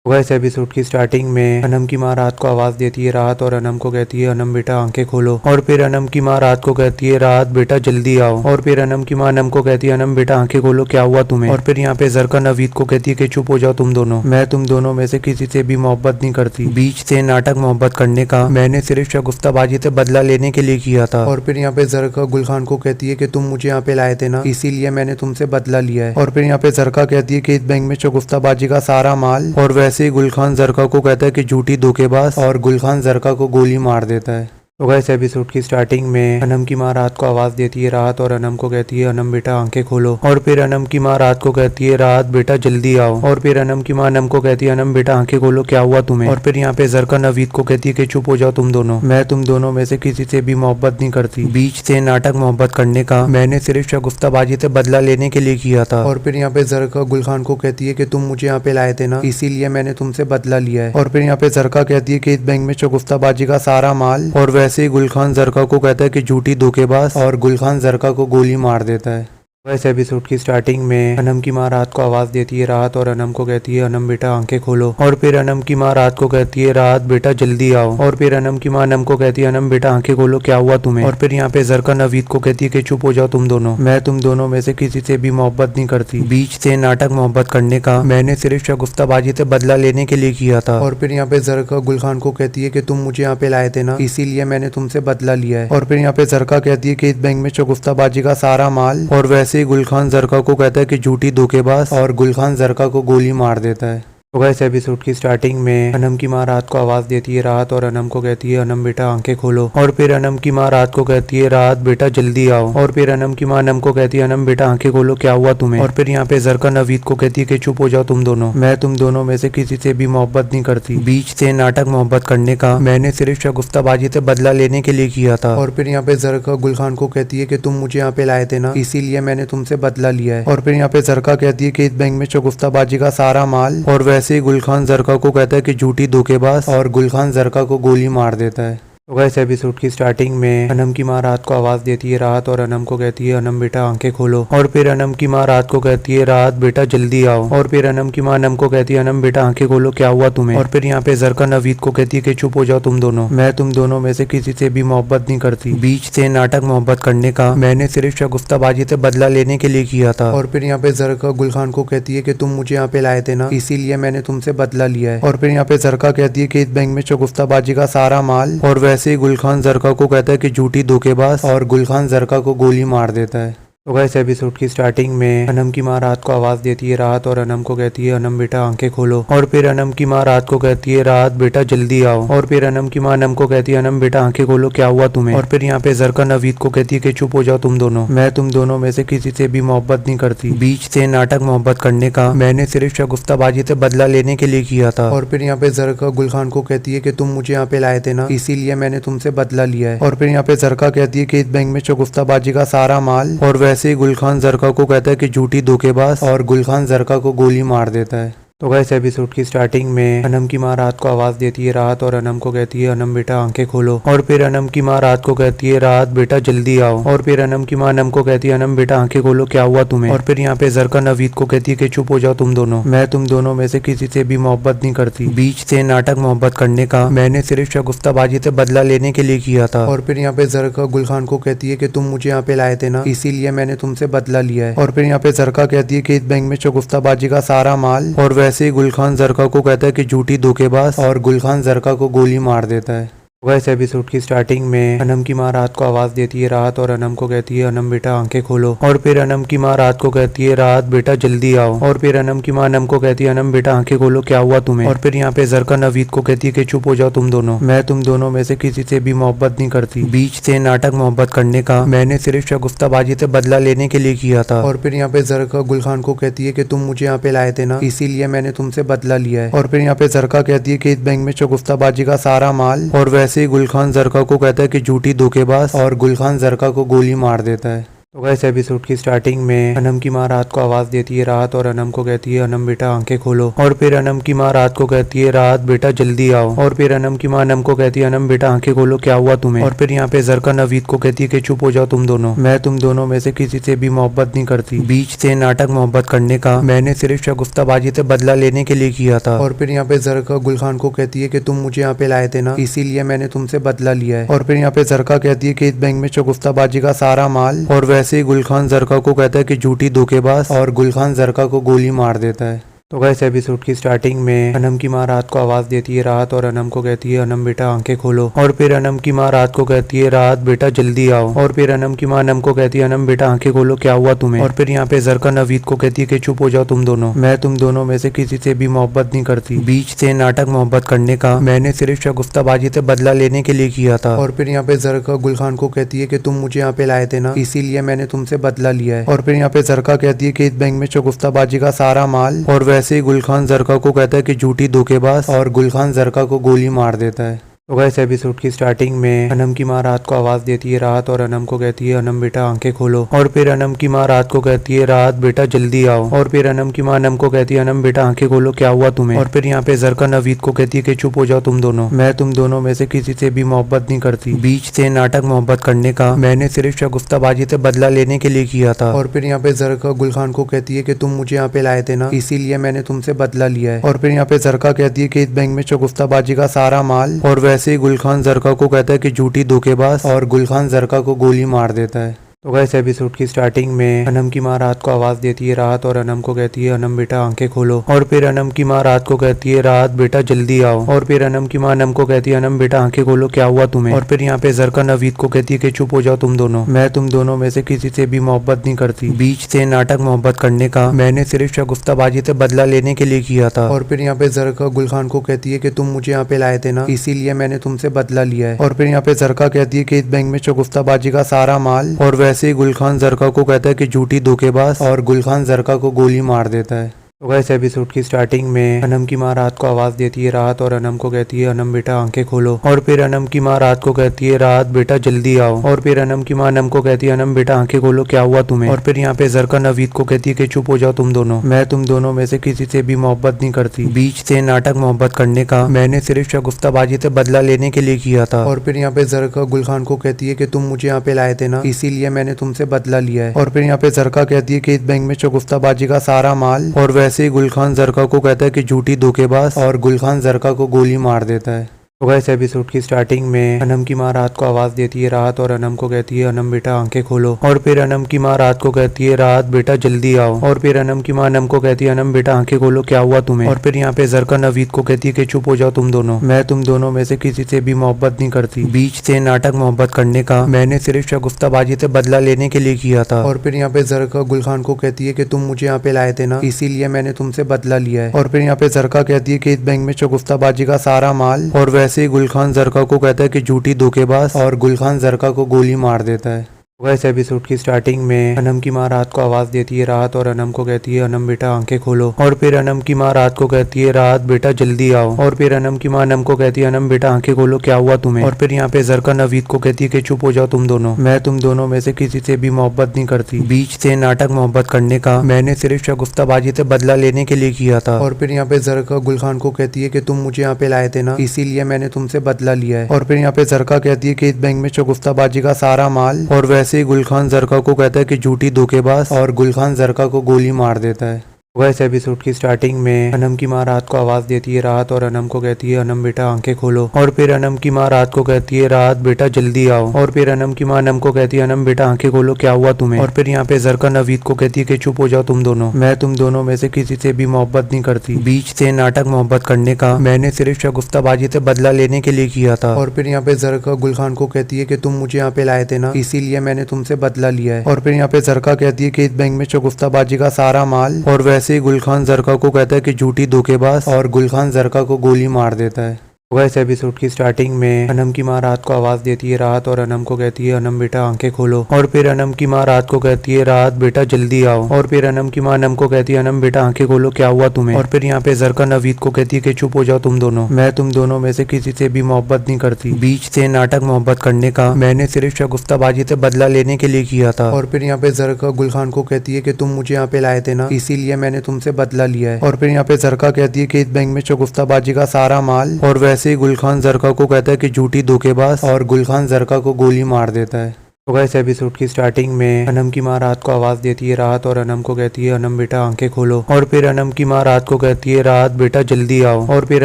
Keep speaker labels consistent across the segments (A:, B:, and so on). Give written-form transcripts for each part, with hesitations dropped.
A: तो इस एपिसोड की स्टार्टिंग में अनम की माँ रात को आवाज देती है रात, और अनम को कहती है अनम बेटा आंखें खोलो। और फिर अनम की माँ रात को कहती है रात बेटा जल्दी आओ। और फिर अनम की माँ अनम को कहती है अनम बेटा आंखें खोलो, क्या हुआ तुम्हें। और फिर यहाँ पे जरका नवीद को कहती है कि चुप हो जाओ तुम दोनों, मैं तुम दोनों में से किसी से भी मोहब्बत नहीं करती। बीच से नाटक मोहब्बत करने का मैंने सिर्फ शगुफ्ताबाजी से बदला लेने के लिए किया था। और फिर यहाँ पे जरका गुल खान को कहती है कि तुम मुझे यहाँ पे लाए थे ना, इसीलिए मैंने तुमसे बदला लिया है। और फिर यहाँ पे जरका कहती है कि इस बैंक में शगुफ्ताबाजी का सारा माल, और वैसे ही गुल खान जरका को कहता है कि झूठी धोखेबाज, और गुल खान जरका को गोली मार देता है। तो गाइस एपिसोड की स्टार्टिंग में अनम की माँ रात को आवाज देती है रात, और अनम को कहती है अनम बेटा आंखें खोलो। और फिर अनम की माँ रात को कहती है रात बेटा जल्दी आओ। और फिर अनम की माँ अनम को कहती है अनम बेटा आंखें खोलो, क्या हुआ तुम्हें। और फिर यहाँ पे जरका नवीद को कहती है कि चुप हो जाओ तुम दोनों, मैं तुम दोनों में से किसी से भी मोहब्बत नहीं करती। बीच से नाटक मोहब्बत करने का मैंने सिर्फ शगुफ्ताबाजी से बदला लेने के लिए किया था। और फिर यहाँ पे जरका गुल खान को कहती है कि तुम मुझे यहाँ पे लाए थे ना, इसीलिए मैंने तुमसे बदला लिया है। और फिर यहाँ पे जरका कहती है कि इस बैंक में शगुफ्ताबाजी का सारा माल, और वैसे ही गुल खान जरका को कहता है कि झूठी धोखेबाज, और गुल खान जरका को गोली मार देता है। इस एपिसोड की स्टार्टिंग में अनम की माँ रात को आवाज देती है रात, और अनम को कहती है अनम बेटा आंखें खोलो। और फिर अनम की माँ रात को कहती है रात बेटा जल्दी आओ। और फिर अनम की माँ अनम को कहती है अनम बेटा आंखें खोलो, क्या हुआ तुम्हें। और फिर यहाँ पे जरका नवीद को कहती है कि चुप हो जाओ तुम दोनों, मैं तुम दोनों में से किसी से भी मोहब्बत नहीं करती। बीच से नाटक मोहब्बत करने का मैंने सिर्फ शगुफ्ताबाजी से बदला लेने के लिए किया था। और फिर यहाँ पे जरका गुल खान को कहती है कि तुम मुझे यहाँ पे लाए थे ना, इसीलिए मैंने तुमसे बदला लिया है। और फिर यहाँ पे जरका कहती है कि इस बैंक में शगुफ्ताबाजी का सारा माल, और वैसे ही गुल खान जरका को कहता है कि झूठी धोखेबाज, और गुल खान जरका को गोली मार देता है। तो इस एपिसोड की स्टार्टिंग में अनम की माँ रात को आवाज देती है रात, और अनम को कहती है अनम बेटा आंखें खोलो। और फिर अनम की माँ रात को कहती है रात बेटा जल्दी आओ। और फिर अनम की माँ अनम को कहती है अनम बेटा आंखें खोलो, क्या हुआ तुम्हें। और फिर यहाँ पे जरका नवीद को कहती है कि चुप हो जाओ तुम दोनों, मैं तुम दोनों में से किसी से भी मोहब्बत नहीं करती। बीच से नाटक मोहब्बत करने का मैंने सिर्फ शगुफ्ताबाजी से बदला लेने के लिए किया था। और फिर यहाँ पे जरका गुल खान को कहती है कि तुम मुझे यहाँ पे लाए थे ना, इसीलिए मैंने तुमसे बदला लिया है। और फिर यहाँ पे जरका कहती है कि इस बैंक में शगुफ्ताबाजी का सारा माल, और वैसे ही गुल खान जरका को कहता है कि झूठी धोखेबाज, और गुल खान जरका को गोली मार देता है। तो इस एपिसोड की स्टार्टिंग में अनम की माँ रात को आवाज देती है रात, और अनम को कहती है अनम बेटा आंखें खोलो। और फिर अनम की माँ रात को कहती है रात बेटा जल्दी आओ। और फिर अनम की माँ अनम को कहती है अनम बेटा आंखें खोलो, क्या हुआ तुम्हें। और फिर यहाँ पे जरका नवीद को कहती है कि चुप हो जाओ तुम दोनों, मैं तुम दोनों में से किसी से भी मोहब्बत नहीं करती। बीच से नाटक मोहब्बत करने का मैंने सिर्फ शगुफ्ताबाजी से बदला लेने के लिए किया था। और फिर यहाँ पे जरका गुल खान को कहती है कि तुम मुझे यहाँ पे लाए थे ना, इसीलिए मैंने तुमसे बदला लिया है। और फिर यहाँ पे जरका कहती है कि इस बैंक में शगुफ्ताबाजी का सारा माल, और वैसे ही गुल खान जरका को कहता है कि झूठी धोखेबाज, और गुल खान जरका को गोली मार देता है। तो इस एपिसोड की स्टार्टिंग में अनम की माँ रात को आवाज देती है रात, और अनम को कहती है अनम बेटा आंखें खोलो। और फिर अनम की माँ रात को कहती है रात बेटा जल्दी आओ। और फिर अनम की माँ अनम को कहती है अनम बेटा आंखें खोलो, क्या हुआ तुम्हें। और फिर यहाँ पे जरका नवीद को कहती है कि चुप हो जाओ तुम दोनों, मैं तुम दोनों में से किसी से भी मोहब्बत नहीं करती। बीच से नाटक मोहब्बत करने का मैंने सिर्फ शगुफ्ताबाजी से बदला लेने के लिए किया था। और फिर यहाँ पे जरका गुल खान को कहती है कि तुम मुझे यहाँ पे लाए थे ना, इसीलिए मैंने तुमसे बदला लिया है। और फिर यहाँ पे जरका कहती है कि इस बैंक में शगुफ्ताबाजी का सारा माल, और वैसे ही गुल खान जरका को कहता है कि झूठी धोखेबाज, और गुल खान जरका को गोली मार देता है। तो इस एपिसोड की स्टार्टिंग में अनम की माँ रात को आवाज देती है रात, और अनम को कहती है अनम बेटा आंखें खोलो। और फिर अनम की माँ रात को कहती है रात बेटा जल्दी आओ। और फिर अनम की माँ अनम को कहती है अनम बेटा आंखें खोलो, क्या हुआ तुम्हें। और फिर यहाँ पे जरका नवीद को कहती है कि चुप हो जाओ तुम दोनों, मैं तुम दोनों में से किसी से भी मोहब्बत नहीं करती। बीच से नाटक मोहब्बत करने का मैंने सिर्फ शगुफ्ताबाजी से बदला लेने के लिए किया था। और फिर यहाँ पे जरका गुल खान को कहती है कि तुम मुझे यहाँ पे लाए थे ना, इसीलिए मैंने तुमसे बदला लिया है। और फिर यहाँ पे जरका कहती है कि इस बैंक में शगुफ्ताबाजी का सारा माल, और वैसे ही गुल खान जरका को कहता है कि झूठी धोखेबाज, और गुल खान जरका को गोली मार देता है। इस एपिसोड की स्टार्टिंग में अनम की माँ रात को आवाज देती है रात, और अनम को कहती है अनम बेटा आंखें खोलो। और फिर अनम की माँ रात को कहती है रात बेटा जल्दी आओ। और फिर अनम की माँ अनम को कहती है अनम बेटा आंखें खोलो, क्या हुआ तुम्हें। और फिर यहाँ पे जरका नवीद को कहती है कि चुप हो जाओ तुम दोनों, मैं तुम दोनों में से किसी से भी मोहब्बत नहीं करती। बीच से नाटक मोहब्बत करने का मैंने सिर्फ शगुफ्ताबाजी से बदला लेने के लिए किया था। और फिर यहाँ पे जरका गुल खान को कहती है कि तुम मुझे यहाँ पे लाए थे ना, इसीलिए मैंने तुमसे बदला लिया है। और फिर यहाँ पे जरका कहती है कि इस बैंक में शगुफ्ताबाजी का सारा माल, और वैसे ही गुल खान जरका को कहता है कि झूठी धोखेबाज, और गुल खान जरका को गोली मार देता है। तो गाइस एपिसोड की स्टार्टिंग में अनम की माँ रात को आवाज देती है राहत और अनम को कहती है अनम बेटा आंखें खोलो। और फिर अनम की माँ रात को कहती है राहत बेटा जल्दी आओ। और फिर अनम की माँ अनम को कहती है अनम बेटा आंखें खोलो क्या हुआ तुम्हें। और फिर यहाँ पे जरका नवीद को कहती है कि चुप हो जाओ तुम दोनों, मैं तुम दोनों में से किसी से भी मोहब्बत नहीं करती। बीच से नाटक मोहब्बत करने का मैंने सिर्फ शगुफ्ताबाजी से बदला लेने के लिए किया था। और फिर यहाँ पे जरका गुल खान को कहती है कि तुम मुझे यहाँ पे लाए थे ना, इसीलिए मैंने तुमसे बदला लिया है। और फिर यहाँ पे जरका कहती है कि इस बैंक में शगुफ्ताबाजी का सारा माल। और वैसे ही गुल खान जरका को कहता है कि झूठी धोखेबाज, और गुल खान जरका को गोली मार देता है। तो गाइस एपिसोड की स्टार्टिंग में अनम की माँ रात को आवाज देती है राहत और अनम को कहती है अनम बेटा आंखें खोलो। और फिर अनम की माँ रात को कहती है राहत बेटा जल्दी आओ। और फिर अनम की माँ अनम को कहती है अनम बेटा आंखें खोलो क्या हुआ तुम्हें। और फिर यहाँ पे जरका नवीद को कहती है कि चुप हो जाओ तुम दोनों, मैं तुम दोनों में से किसी से भी मोहब्बत नहीं करती। बीच से नाटक मोहब्बत करने का मैंने सिर्फ शगुफ्ताबाजी से बदला लेने के लिए किया था। और फिर यहाँ पे जरका गुल खान को कहती है कि तुम मुझे यहाँ पे लाए थे ना, इसीलिए मैंने तुमसे बदला लिया है। और फिर यहाँ पे जरका कहती है कि इस बैंक में शगुफ्ताबाजी का सारा माल। और वैसे ही गुल खान जरका को कहता है कि झूठी धोखेबाज, और गुल खान जरका को गोली मार देता है। तो गाइस एपिसोड की स्टार्टिंग में अनम की माँ रात को आवाज देती है राहत और अनम को कहती है अनम बेटा आंखें खोलो। और फिर अनम की माँ रात को कहती है राहत बेटा जल्दी आओ। और फिर अनम की माँ अनम को कहती है अनम बेटा आंखें खोलो क्या हुआ तुम्हें। और फिर यहाँ पे जरका नवीद को कहती है कि चुप हो जाओ तुम दोनों, मैं तुम दोनों में से किसी से भी मोहब्बत नहीं करती। बीच से नाटक मोहब्बत करने का मैंने सिर्फ शगुफ्ताबाजी से बदला लेने के लिए किया था। और फिर यहाँ पे जरका गुल खान को कहती है कि तुम मुझे यहाँ पे लाए थे ना, इसीलिए मैंने तुमसे बदला लिया है। और फिर यहाँ पे जरका कहती है कि इस बैंक में शगुफ्ताबाजी का सारा माल। और वैसे ही गुल खान जरका को कहता है कि झूठी धोखेबाज, और गुल खान जरका को गोली मार देता है। तो गाइस एपिसोड की स्टार्टिंग में अनम की माँ रात को आवाज देती है राहत और अनम को कहती है अनम बेटा आंखें खोलो। और फिर अनम की माँ रात को कहती है राहत बेटा जल्दी आओ। और फिर अनम की माँ अनम को कहती है अनम बेटा आंखें खोलो क्या हुआ तुम्हें। और फिर यहाँ पे जरका नवीद को कहती है कि चुप हो जाओ तुम दोनों, मैं तुम दोनों में से किसी से भी मोहब्बत नहीं करती। बीच से नाटक मोहब्बत करने का मैंने सिर्फ शगुफ्ताबाजी से बदला लेने के लिए किया था। और फिर यहाँ पे जरका गुल खान को कहती है कि तुम मुझे यहाँ पे लाए थे ना, इसीलिए मैंने तुमसे बदला लिया है। और फिर यहाँ पे जरका कहती है कि इस बैंक में शगुफ्ताबाजी का सारा माल। और वैसे ही गुल खान जरका को कहता है कि झूठी धोखेबाज, और गुल खान जरका को गोली मार देता है। तो गाइस एपिसोड की स्टार्टिंग में अनम की माँ रात को आवाज देती है राहत और अनम को कहती है अनम बेटा आंखें खोलो। और फिर अनम की माँ रात को कहती है राहत बेटा जल्दी आओ। और फिर अनम की माँ अनम को कहती है अनम बेटा आंखें खोलो क्या हुआ तुम्हें। और फिर यहाँ पे जरका नवीद को कहती है कि चुप हो जाओ तुम दोनों, मैं तुम दोनों में से किसी से भी मोहब्बत नहीं करती। बीच से नाटक मोहब्बत करने का मैंने सिर्फ शगुफ्ताबाजी से बदला लेने के लिए किया था। और फिर यहाँ पे जरका गुल खान को कहती है कि तुम मुझे यहाँ पे लाए थे ना, इसीलिए मैंने तुमसे बदला लिया है। और फिर यहाँ पे जरका कहती है कि इस बैंक में शगुफ्ताबाजी का सारा माल। और वैसे ही गुल खान जरका को कहता है कि झूठी धोखेबाज, और गुल खान जरका को गोली मार देता है। तो गाइस एपिसोड की स्टार्टिंग में अनम की माँ रात को आवाज देती है राहत और अनम को कहती है अनम बेटा आंखें खोलो। और फिर अनम की माँ रात को कहती है राहत बेटा जल्दी आओ। और फिर अनम की माँ अनम को कहती है अनम बेटा आंखें खोलो क्या हुआ तुम्हें। और फिर यहाँ पे जरका नवीद को कहती है कि चुप हो जाओ तुम दोनों, मैं तुम दोनों में से किसी से भी मोहब्बत नहीं करती। बीच से नाटक मोहब्बत करने का मैंने सिर्फ शगुफ्ताबाजी से बदला लेने के लिए किया था। और फिर यहाँ पे जरका गुल खान को कहती है कि तुम मुझे यहाँ पे लाए थे ना, इसीलिए मैंने तुमसे बदला लिया है। और फिर यहाँ पे जरका कहती है कि इस बैंक में शगुफ्ताबाजी का सारा माल। और वैसे ही गुल खान जरका को कहता है कि झूठी धोखेबाज, और गुल खान जरका को गोली मार देता है। इस एपिसोड की स्टार्टिंग में अनम की माँ रात को आवाज देती है राहत और अनम को कहती है अनम बेटा आंखें खोलो। और फिर अनम की माँ रात को कहती है राहत बेटा जल्दी आओ। और फिर अनम की माँ अनम को कहती है अनम बेटा आंखें खोलो क्या हुआ तुम्हें। और फिर यहाँ पे जरका नवीद को कहती है कि चुप हो जाओ तुम दोनों, मैं तुम दोनों में से किसी से भी मोहब्बत नहीं करती। बीच से नाटक मोहब्बत करने का मैंने सिर्फ शगुफ्ताबाजी से बदला लेने के लिए किया था। और फिर यहाँ पे जरका गुल खान को कहती है कि तुम मुझे यहाँ पे लाए थे ना, इसीलिए मैंने तुमसे बदला लिया है। और फिर यहाँ पे जरका कहती है कि इस बैंक में शगुफ्ताबाजी का सारा माल। और वैसे ही गुल खान जरका को कहता है कि झूठी धोखेबाज, और गुल खान जरका को गोली मार देता है। इस एपिसोड की स्टार्टिंग में अनम की माँ रात को आवाज देती है राहत और अनम को कहती है अनम बेटा आंखें खोलो। और फिर अनम की माँ रात को कहती है राहत बेटा जल्दी आओ। और फिर अनम की माँ अनम को कहती है अनम बेटा आंखें खोलो क्या हुआ तुम्हें। और फिर यहाँ पे जरका नवीद को कहती है कि चुप हो जाओ तुम दोनों, मैं तुम दोनों में से किसी से भी मोहब्बत नहीं करती। बीच से नाटक मोहब्बत करने का मैंने सिर्फ शगुफ्ताबाजी से बदला लेने के लिए किया था। और फिर यहाँ पे जरका गुल खान को कहती है कि तुम मुझे यहाँ पे लाए थे ना, इसीलिए मैंने तुमसे बदला लिया है। और फिर यहाँ पे जरका कहती है कि इस बैंक में शगुफ्ताबाजी का सारा माल। और वैसे ही गुल खान जरका को कहता है कि झूठी धोखेबाज, और गुल खान जरका को गोली मार देता है। इस एपिसोड की स्टार्टिंग में अनम की माँ रात को आवाज देती है राहत और अनम को कहती है अनम बेटा आंखें खोलो। और फिर अनम की माँ रात को कहती है राहत बेटा जल्दी आओ। और फिर अनम की माँ अनम को कहती है अनम बेटा आंखें खोलो क्या हुआ तुम्हें। और फिर यहाँ पे जरका नवीद को कहती है कि चुप हो जाओ तुम दोनों, मैं तुम दोनों में से किसी से भी मोहब्बत नहीं करती। बीच से नाटक मोहब्बत करने का मैंने सिर्फ शगुफ्ताबाजी से बदला लेने के लिए किया था। और फिर यहाँ पे जरका गुल खान को कहती है कि तुम मुझे यहाँ पे लाए थे ना, इसीलिए मैंने तुमसे बदला लिया है। और फिर यहाँ पे जरका कहती है कि इस बैंक में शगुफ्ताबाजी का सारा माल। और वैसे ही गुल खान जरका को कहता है कि झूठी धोखेबाज, और गुल खान जरका को गोली मार देता है। तो इस एपिसोड की स्टार्टिंग में अनम की माँ रात को आवाज देती है राहत और अनम को कहती है अनम बेटा आंखें खोलो। और फिर अनम की माँ रात को कहती है राहत बेटा जल्दी आओ। और फिर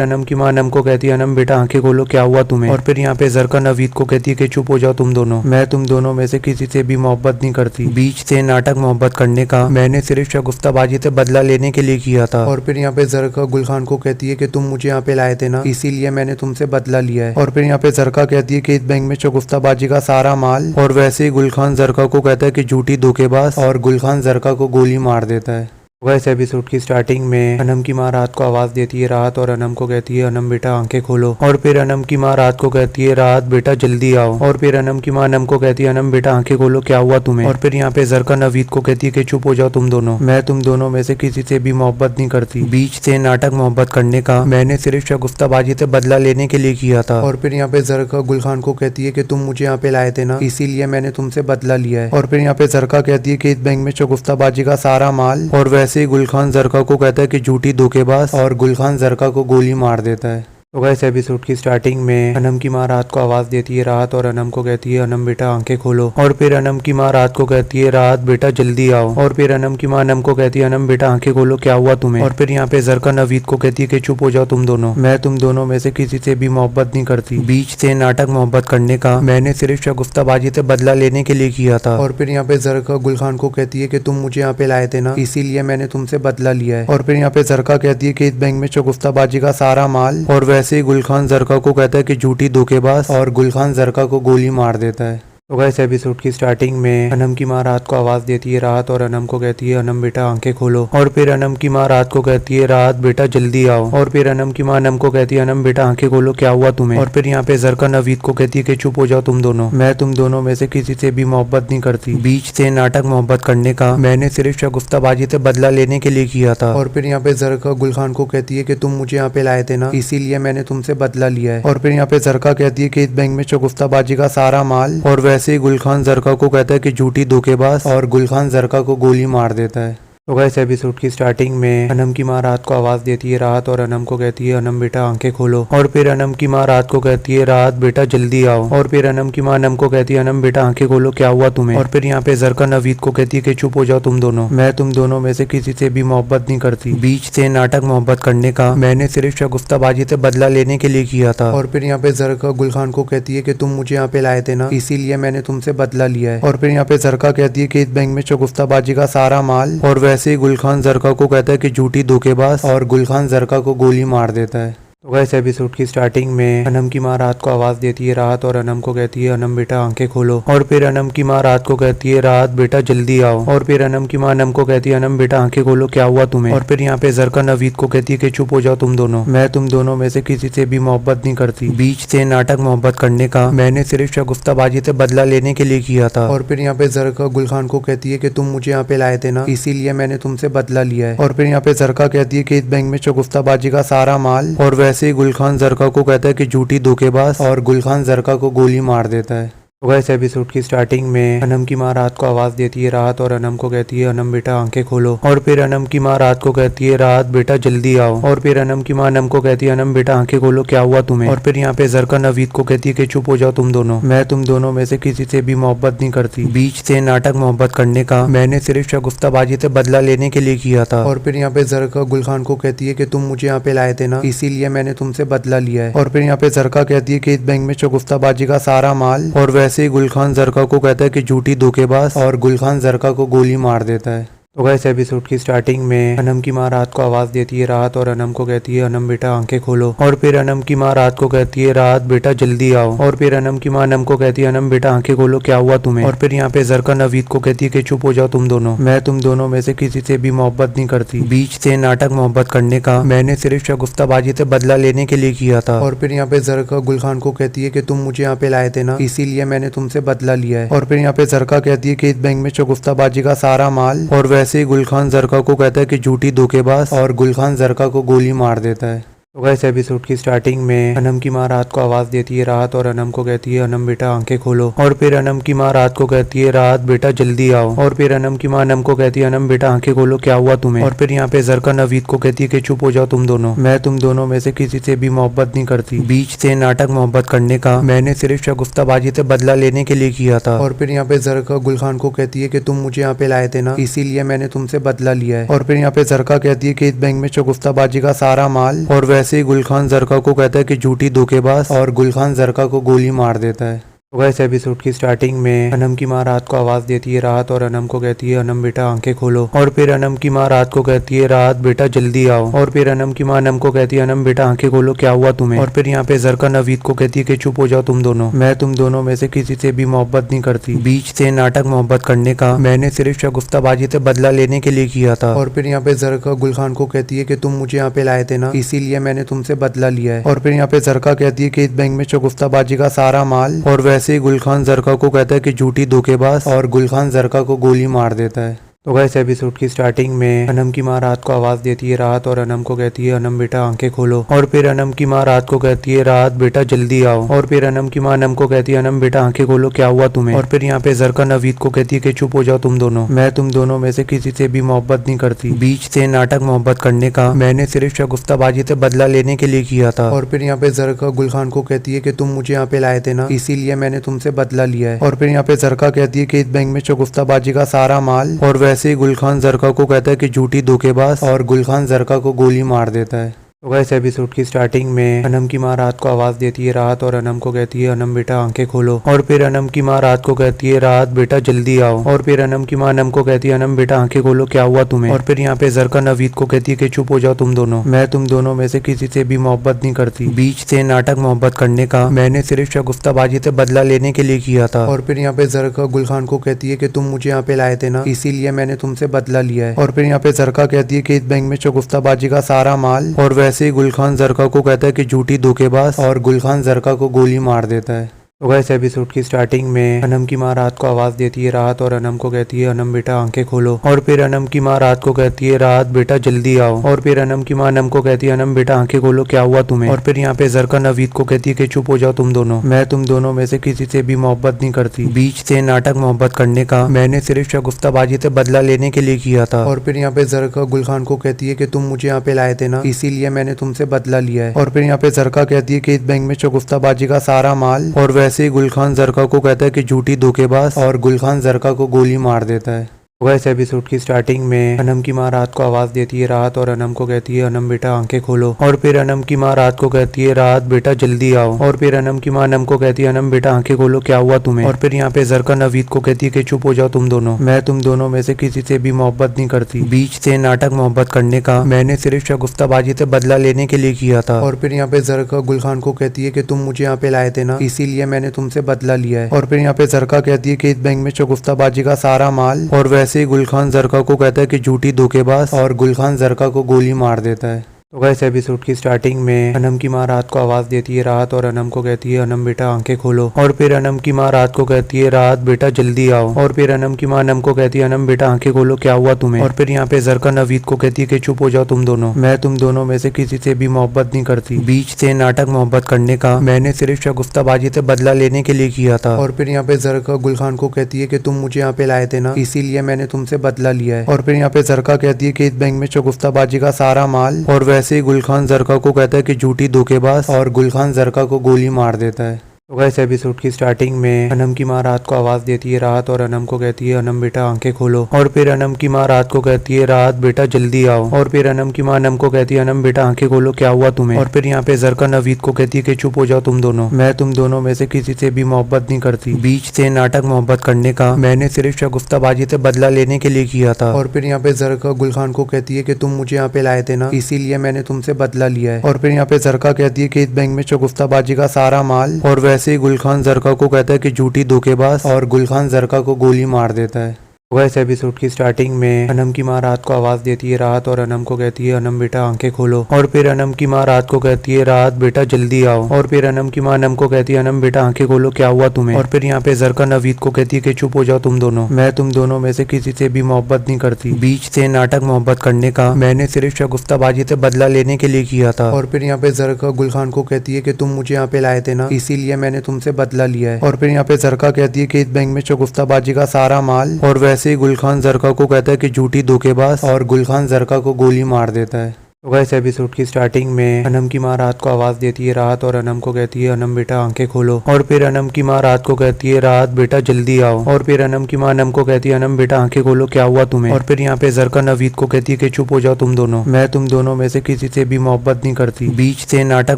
A: अनम की माँ अनम को कहती है अनम बेटा आंखें खोलो क्या हुआ तुम्हें। और फिर यहाँ पे जरका नवीद को कहती है कि चुप हो जाओ तुम दोनों, मैं तुम दोनों में से किसी से भी मोहब्बत नहीं करती। बीच से नाटक मोहब्बत करने का मैंने सिर्फ शगुफ्ताबाजी से बदला लेने के लिए किया था। और फिर यहाँ पे जरका गुल खान को कहती है कि तुम मुझे यहाँ पे लाए थे ना, इसीलिए मैंने तुमसे बदला लिया है। और फिर यहाँ पे जरका कहती है कि इस बैंक में शगुफ्ताबाजी का सारा माल। और वैसे ही गुल खान जरका को कहता है कि झूठी धोखेबाज, और गुल खान जरका को गोली मार देता है। इस एपिसोड की स्टार्टिंग में अनम की माँ रात को आवाज देती है राहत और अनम को कहती है अनम बेटा आंखें खोलो। और फिर अनम की माँ रात को कहती है राहत बेटा जल्दी आओ। और फिर अनम की माँ अनम को कहती है अनम बेटा आंखें खोलो क्या हुआ तुम्हें। और फिर यहाँ पे जरका नवीद को कहती है कि चुप हो जाओ तुम दोनों, मैं तुम दोनों में से किसी से भी मोहब्बत नहीं करती। बीच से नाटक मोहब्बत करने का मैंने सिर्फ शगुफ्ताबाजी से बदला लेने के लिए किया था। और फिर यहाँ पे जरका गुल खान को कहती है कि तुम मुझे यहाँ पे लाए थे ना, इसीलिए मैंने तुमसे बदला लिया है। और फिर यहाँ पे जरका कहती है कि इस बैंक में शगुफ्ताबाजी का सारा माल। और वैसे ही गुल खान जरका को कहता है कि झूठी धोखेबाज, और गुल खान जरका को गोली मार देता है। तो इस एपिसोड की स्टार्टिंग में अनम की माँ रात को आवाज देती है राहत और अनम को कहती है अनम बेटा आंखें खोलो। और फिर अनम की माँ रात को कहती है राहत बेटा जल्दी आओ। और फिर अनम की माँ अनम को कहती है अनम बेटा आंखें खोलो क्या हुआ तुम्हें। और फिर यहाँ पे जरका नवीद को कहती है कि चुप हो जाओ तुम दोनों, मैं तुम दोनों में से किसी से भी मोहब्बत नहीं करती। बीच से नाटक मोहब्बत करने का मैंने सिर्फ शगुफ्ताबाजी से बदला लेने के लिए किया था। और फिर यहाँ पे जरका गुल खान को कहती है कि तुम मुझे यहाँ पे लाए थे ना, इसीलिए मैंने तुमसे बदला लिया है। और फिर यहाँ पे जरका कहती है कि इस बैंक में शगुफ्ताबाजी का सारा माल। और वैसे ही गुल खान जरका को कहता है कि झूठी धोखेबाज, और गुल खान जरका को गोली मार देता है। तो इस एपिसोड की स्टार्टिंग में अनम की माँ रात को आवाज देती है राहत और अनम को कहती है अनम बेटा आंखें खोलो। और फिर अनम की माँ रात को कहती है राहत बेटा जल्दी आओ। और फिर अनम की माँ अनम को कहती है अनम बेटा आंखें खोलो क्या हुआ तुम्हें। और फिर यहाँ पे जरका नवीद को कहती है कि चुप हो जाओ तुम दोनों, मैं तुम दोनों में से किसी से भी मोहब्बत नहीं करती। बीच से नाटक मोहब्बत करने का मैंने सिर्फ शगुफ्ताबाजी से बदला लेने के लिए किया था। और फिर यहाँ पे जरका गुल खान को कहती है कि तुम मुझे यहाँ पे लाए थे ना, इसीलिए मैंने तुमसे बदला लिया है। और फिर यहाँ पे जरका कहती है कि इस बैंक में शगुफ्ताबाजी का सारा माल। और वैसे ही गुल खान जरका को कहता है कि झूठी धोखेबाज, और गुल खान जरका को गोली मार देता है। तो इस एपिसोड की स्टार्टिंग में अनम की माँ रात को आवाज देती है राहत और अनम को कहती है अनम बेटा आंखें खोलो। और फिर अनम की माँ रात को कहती है राहत बेटा जल्दी आओ। और फिर अनम की माँ अनम को कहती है अनम बेटा आंखें खोलो क्या हुआ तुम्हें। और फिर यहाँ पे जरका नवीद को कहती है कि चुप हो जाओ तुम दोनों, मैं तुम दोनों में से किसी से भी मोहब्बत नहीं करती। बीच से नाटक मोहब्बत करने का मैंने सिर्फ शगुफ्ताबाजी से बदला लेने के लिए किया था। और फिर यहाँ पे जरका गुल खान को कहती है कि तुम मुझे यहाँ पे लाए थे ना, इसीलिए मैंने तुमसे बदला लिया है। और फिर यहाँ पे जरका कहती है कि इस बैंक में शगुफ्ताबाजी का सारा माल। और वैसे ही गुल खान जरका को कहता है कि झूठी धोखेबाज, और गुल खान जरका को गोली मार देता है। तो इस एपिसोड की स्टार्टिंग में अनम की माँ रात को आवाज देती है राहत और अनम को कहती है अनम बेटा आंखें खोलो। और फिर अनम की माँ रात को कहती है राहत बेटा जल्दी आओ। और फिर अनम की माँ अनम को कहती है अनम बेटा आंखें खोलो क्या हुआ तुम्हें। और फिर यहाँ पे जरका नवीद को कहती है कि चुप हो जाओ तुम दोनों, मैं तुम दोनों में से किसी से भी मोहब्बत नहीं करती। बीच से नाटक मोहब्बत करने का मैंने सिर्फ शगुफ्ताबाजी से बदला लेने के लिए किया था। और फिर यहाँ पे जरका गुल खान को कहती है कि तुम मुझे यहाँ पे लाए थे ना, इसीलिए मैंने तुमसे बदला लिया है। और फिर यहाँ पे जरका कहती है कि इस बैंक में शगुफ्ताबाजी का सारा माल। और वैसे ही गुल खान जरका को कहता है कि झूठी धोखेबाज, और गुल खान जरका को गोली मार देता है। तो इस एपिसोड की स्टार्टिंग में अनम की माँ रात को आवाज देती है राहत और अनम को कहती है अनम बेटा आंखें खोलो। और फिर अनम की माँ रात को कहती है राहत बेटा जल्दी आओ। और फिर अनम की माँ अनम को कहती है अनम बेटा आंखें खोलो क्या हुआ तुम्हें। और फिर यहाँ पे जरका नवीद को कहती है कि चुप हो जाओ तुम दोनों, मैं तुम दोनों में से किसी से भी मोहब्बत नहीं करती। बीच से नाटक मोहब्बत करने का मैंने सिर्फ शगुफ्ताबाजी से बदला लेने के लिए किया था। और फिर यहाँ पे जरका गुल खान को कहती है कि तुम मुझे यहाँ पे लाए थे ना, इसीलिए मैंने तुमसे बदला लिया है। और फिर यहाँ पे जरका कहती है कि इस बैंक में शगुफ्ताबाजी का सारा माल। और वैसे ही गुल खान जरका को कहता है कि झूठी धोखेबाज, और गुल खान जरका को गोली मार देता है। तो गाइस एपिसोड की स्टार्टिंग में अनम की माँ रात को आवाज देती है रात और अनम को कहती है अनम बेटा आंखें खोलो। और फिर अनम की माँ रात को कहती है रात बेटा जल्दी आओ। और फिर अनम की माँ अनम को कहती है अनम बेटा आंखें खोलो क्या हुआ तुम्हें। और फिर यहाँ पे जरका नवीद को कहती है कि चुप हो जाओ तुम दोनों, मैं तुम दोनों में से किसी से भी मोहब्बत नहीं करती। बीच से नाटक मोहब्बत करने का मैंने सिर्फ शगुफ्ताबाजी से बदला लेने के लिए किया था। और फिर यहाँ पे जरका गुल खान को कहती है कि तुम मुझे यहाँ पे लाए थे ना, इसीलिए मैंने तुमसे बदला लिया है। और फिर यहाँ पे जरका कहती है कि इस बैंक में शगुफ्ताबाजी का सारा माल। और वैसे ही गुल खान जरका को कहता है कि झूठी धोखेबाज, और गुल खान जरका को गोली मार देता है। तो गाइस एपिसोड की स्टार्टिंग में अनम की माँ रात को आवाज देती है रात और अनम को कहती है अनम बेटा आंखें खोलो। और फिर अनम की माँ रात को कहती है रात बेटा जल्दी आओ। और फिर अनम की माँ अनम को कहती है अनम बेटा आंखें खोलो क्या हुआ तुम्हें। और फिर यहाँ पे जरका नवीद को कहती है कि चुप हो जाओ तुम दोनों, मैं तुम दोनों में से किसी से भी मोहब्बत नहीं करती। बीच से नाटक मोहब्बत करने का मैंने सिर्फ शगुफ्ताबाजी से बदला लेने के लिए किया था। और फिर यहाँ पे जरका गुल खान को कहती है कि तुम मुझे यहाँ पे लाए थे ना, इसीलिए मैंने तुमसे बदला लिया है। और फिर यहाँ पे जरका कहती है कि इस बैंक में शगुफ्ताबाजी का सारा माल। और वैसे ही गुल खान जरका को कहता है कि झूठी धोखेबाज, और गुल खान जरका को गोली मार देता है। तो गाइस एपिसोड की स्टार्टिंग में अनम की माँ रात को आवाज देती है रात और अनम को कहती है अनम बेटा आंखें खोलो। और फिर अनम की माँ रात को कहती है रात बेटा जल्दी आओ। और फिर अनम की माँ अनम को कहती है अनम बेटा आंखें खोलो क्या हुआ तुम्हें। और फिर यहाँ पे जरका नवीद को कहती है कि चुप हो जाओ तुम दोनों, मैं तुम दोनों में से किसी से भी मोहब्बत नहीं करती। बीच से नाटक मोहब्बत करने का मैंने सिर्फ शगुफ्ताबाजी से बदला लेने के लिए किया था। और फिर यहाँ पे जरका गुल खान को कहती है कि तुम मुझे यहाँ पे लाए थे ना, इसीलिए मैंने तुमसे बदला लिया है। और फिर यहाँ पे जरका कहती है कि इस बैंक में शगुफ्ताबाजी का सारा माल। और वैसे ही गुल खान जरका को कहता है कि झूठी धोखेबाज, और गुल खान जरका को गोली मार देता है। तो गाइस एपिसोड की स्टार्टिंग में अनम की माँ रात को आवाज देती है रात और अनम को कहती है अनम बेटा आंखें खोलो। और फिर अनम की माँ रात को कहती है रात बेटा जल्दी आओ। और फिर अनम की माँ अनम को कहती है अनम बेटा आंखें खोलो क्या हुआ तुम्हें। और फिर यहाँ पे जरका नवीद को कहती है कि चुप हो जाओ तुम दोनों, मैं तुम दोनों में से किसी से भी मोहब्बत नहीं करती। बीच से नाटक मोहब्बत करने का मैंने सिर्फ शगुफ्ताबाजी से बदला लेने के लिए किया था। और फिर यहाँ पे जरका गुल खान को कहती है कि तुम मुझे यहाँ पे लाए थे ना, इसीलिए मैंने तुमसे बदला लिया है। और फिर यहाँ पे जरका कहती है कि इस बैंक में शगुफ्ताबाजी का सारा माल। और वैसे ही गुल खान जरका को कहता है कि झूठी धोखेबाज, और गुल खान जरका को गोली मार देता है। तो गाइस एपिसोड की स्टार्टिंग में अनम की माँ रात को आवाज देती है रात और अनम को कहती है अनम बेटा आंखें खोलो। और फिर अनम की माँ रात को कहती है रात बेटा जल्दी आओ। और फिर अनम की माँ अनम को कहती है अनम बेटा आंखें खोलो क्या हुआ तुम्हें। और फिर यहाँ पे जरका नवीद को कहती है कि चुप हो जाओ तुम दोनों, मैं तुम दोनों में से किसी से भी मोहब्बत नहीं करती। बीच से नाटक मोहब्बत करने का मैंने सिर्फ शगुफ्ताबाजी से बदला लेने के लिए किया था। और फिर यहाँ पे जरका गुल खान को कहती है कि तुम मुझे यहाँ पे लाए थे ना, इसीलिए मैंने तुमसे बदला लिया है। और फिर यहाँ पे जरका कहती है कि इस बैंक में शगुफ्ताबाजी का सारा माल। और वैसे ही गुल खान जरका को कहता है कि झूठी धोखेबाज, और गुल खान जरका को गोली मार देता है। तो गाइस एपिसोड की स्टार्टिंग में अनम की माँ रात को आवाज देती है रात और अनम को कहती है अनम बेटा आंखें खोलो। और फिर अनम की माँ रात को कहती है रात बेटा जल्दी आओ। और फिर अनम की माँ अनम को कहती है अनम बेटा आंखें खोलो क्या हुआ तुम्हें। और फिर यहाँ पे जरका नवीद को कहती है कि चुप हो जाओ तुम दोनों, मैं तुम दोनों में से किसी से भी मोहब्बत नहीं करती। बीच से नाटक मोहब्बत करने का मैंने सिर्फ शगुफ्ताबाजी से बदला लेने के लिए किया था। और फिर यहाँ पे जरका गुल खान को कहती है कि तुम मुझे यहाँ पे लाए थे ना, इसीलिए मैंने तुमसे बदला लिया है। और फिर यहाँ पे जरका कहती है कि इस बैंक में शगुफ्ताबाजी का सारा माल। और वैसे ही गुल खान जरका को कहता है कि झूठी धोखेबाज, और गुल खान जरका को गोली मार देता है। तो गाइस एपिसोड की स्टार्टिंग में अनम की माँ रात को आवाज देती है रात और अनम को कहती है अनम बेटा आंखें खोलो। और फिर अनम की माँ रात को कहती है रात बेटा जल्दी आओ। और फिर अनम की माँ अनम को कहती है अनम बेटा आंखें खोलो क्या हुआ तुम्हें। और फिर यहाँ पे जरका नवीद को कहती है कि चुप हो जाओ तुम दोनों, मैं तुम दोनों में से किसी से भी मोहब्बत नहीं करती। बीच से नाटक मोहब्बत करने का मैंने सिर्फ शगुफ्ताबाजी से बदला लेने के लिए किया था। और फिर यहाँ पे जरका गुल खान को कहती है कि तुम मुझे यहाँ पे लाए थे ना, इसीलिए मैंने तुमसे बदला लिया है। और फिर यहाँ पे जरका कहती है कि इस बैंक में शगुफ्ताबाजी का सारा माल। और वैसे ही गुल खान जरका को कहता है कि झूठी धोखेबाज, और गुल खान जरका को गोली मार देता है। तो गाइस एपिसोड की स्टार्टिंग में अनम की माँ रात को आवाज देती है रात और अनम को कहती है अनम बेटा आंखें खोलो। और फिर अनम की माँ रात को कहती है रात बेटा जल्दी आओ। और फिर अनम की माँ अनम को कहती है अनम बेटा आंखें खोलो क्या हुआ तुम्हें। और फिर यहाँ पे जरका नवीद को कहती है कि चुप हो जाओ तुम दोनों, मैं तुम दोनों में से किसी से भी मोहब्बत नहीं करती। बीच से नाटक मोहब्बत करने का मैंने सिर्फ शगुफ्ताबाजी से बदला लेने के लिए किया था। और फिर यहाँ पे जरका गुल खान को कहती है कि तुम मुझे यहाँ पे लाए थे ना, इसीलिए मैंने तुमसे बदला लिया है। और फिर यहाँ पे जरका कहती है कि इस बैंक में शगुफ्ताबाजी का सारा माल। और वैसे ही गुल खान जरका को कहता है कि झूठी धोखेबाज, और गुल खान जरका को गोली मार देता है। तो गाइस एपिसोड की स्टार्टिंग में अनम की माँ रात को आवाज देती है राहत और अनम को कहती है अनम बेटा आंखें खोलो। और फिर अनम की माँ रात को कहती है राहत बेटा जल्दी आओ। और फिर अनम की माँ अनम को कहती है अनम बेटा आंखें खोलो क्या हुआ तुम्हें। और फिर यहाँ पे जरका नवीद को कहती है कि चुप हो जाओ तुम दोनों, मैं तुम दोनों में से किसी से भी मोहब्बत नहीं करती। बीच से नाटक मोहब्बत करने का मैंने सिर्फ शगुफ्ताबाजी से बदला लेने के लिए किया था। और फिर यहाँ पे जरका गुल खान को कहती है कि तुम मुझे यहाँ पे लाए थे ना, इसीलिए मैंने तुमसे बदला लिया है। और फिर यहाँ पे जरका कहती है कि इस बैंक में शगुफ्ताबाजी का सारा माल। और वैसे ही गुल खान जरका को कहता है कि झूठी धोखेबाज, और गुल खान जरका को गोली मार देता है। इस एपिसोड की स्टार्टिंग में अनम की माँ रात को आवाज देती है राहत और अनम को कहती है अनम बेटा आंखें खोलो। और फिर अनम की माँ रात को कहती है राहत बेटा जल्दी आओ। और फिर अनम की माँ अनम को कहती है अनम बेटा आंखें खोलो क्या हुआ तुम्हें। और फिर यहाँ पे जरका नवीद को कहती है कि चुप हो जाओ तुम दोनों, मैं तुम दोनों में से किसी से भी मोहब्बत नहीं करती। बीच से नाटक मोहब्बत करने का मैंने सिर्फ शगुफ्ताबाजी से बदला लेने के लिए किया था। और फिर यहाँ पे जरका गुल खान को कहती है कि तुम मुझे यहाँ पे लाए थे ना, इसीलिए मैंने तुमसे बदला लिया है। और फिर यहाँ पे जरका कहती है कि इस बैंक में शगुफ्ताबाजी का सारा माल। और वैसे ही गुल खान जरका को कहता है कि झूठी धोखेबाज, और गुल खान जरका को गोली मार देता है। तो इस एपिसोड की स्टार्टिंग में अनम की माँ रात को आवाज देती है राहत और अनम को कहती है अनम बेटा आंखें खोलो। और फिर अनम की माँ रात को कहती है राहत बेटा जल्दी आओ। और फिर अनम की माँ अनम को कहती है अनम बेटा आंखें खोलो क्या हुआ तुम्हें। और फिर यहाँ पे जरका नवीद को कहती है कि चुप हो जाओ तुम दोनों, मैं तुम दोनों में से किसी से भी मोहब्बत नहीं करती। बीच से नाटक